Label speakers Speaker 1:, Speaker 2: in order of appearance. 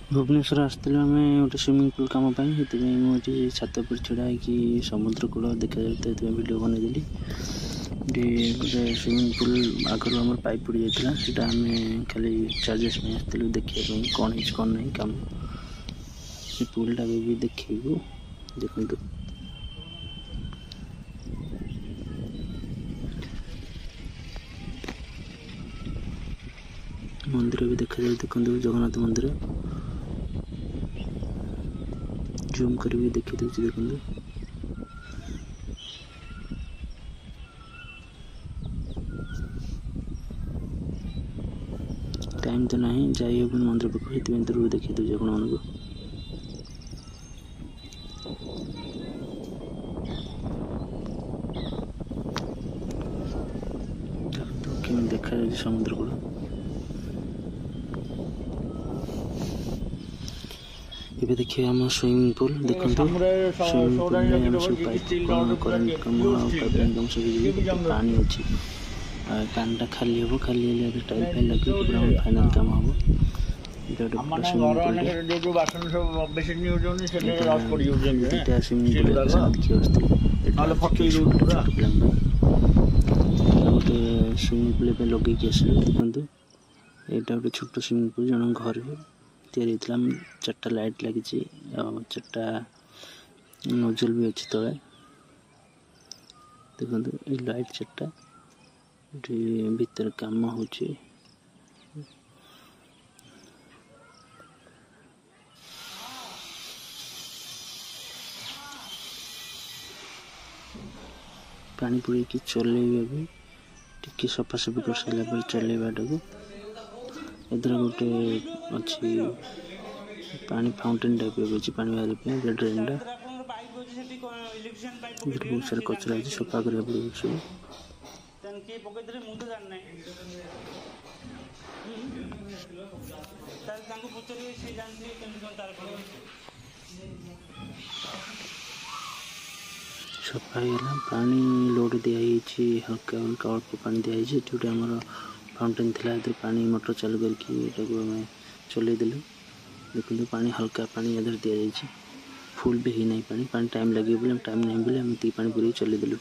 Speaker 1: भुवनेश्वर आसलु आम गोटे swimming pool कम मुझे छात पर छड़ा कि समुद्र कूल देखा जाता वीडियो बनईदी गोटे स्विमिंग पूल आगर आम पाइप पड़ जाता आम खाली चार्जेस आसलु देखा कौन है कौन नहीं कम से पूलटा भी देखू देखु मंदिर भी देखा जाए देखो जगन्नाथ मंदिर जूम कर भी देखी दूसरी देखो टाइम तो नहीं जाई हम मंदिर पाख दूर देखी दूसरे आपण मान देखा जाए समुद्र कूल ये देखिए आम स्विमिंग पूल देखो स्विमिंग पूल में सब पाइप करेन्ट कम पाइप कम सब पानी अच्छी पानी खाली हम खाली टाइल फाइल लगे पूरा फाइनाल कम हम गोटे स्विमिंग पूल लगे आसल देखो यहाँ गोटे छोट स्विमिंग पूल जन घर तैयारी चार्टा लाइट लगी चार्टा नोजल भी अच्छी तले देखो ये लाइट चार्टा भीतर काम हो पानी पूरे की चलेबा भी टिके सफासफी कर सारा चलेबाटा को इधर गोटे अच्छी पानी फाउंटेन टाइप अच्छी पानी बाहर ड्रेनटा इधर बहुत सारा कचरा अच्छी सफा करा पड़े सब सफा पानी लोड दिखाई हल्का हल्का अल्प पानी दिखाई जो आम फाउंटेन थी इधर पानी मोटर चालू करके चलईदेलु देखो पानी हल्का पानी इधर दि जाए फुल भी ही नहीं पानी टाइम लगे टाइम नहीं बोले पानी पूरी चलईदेलु।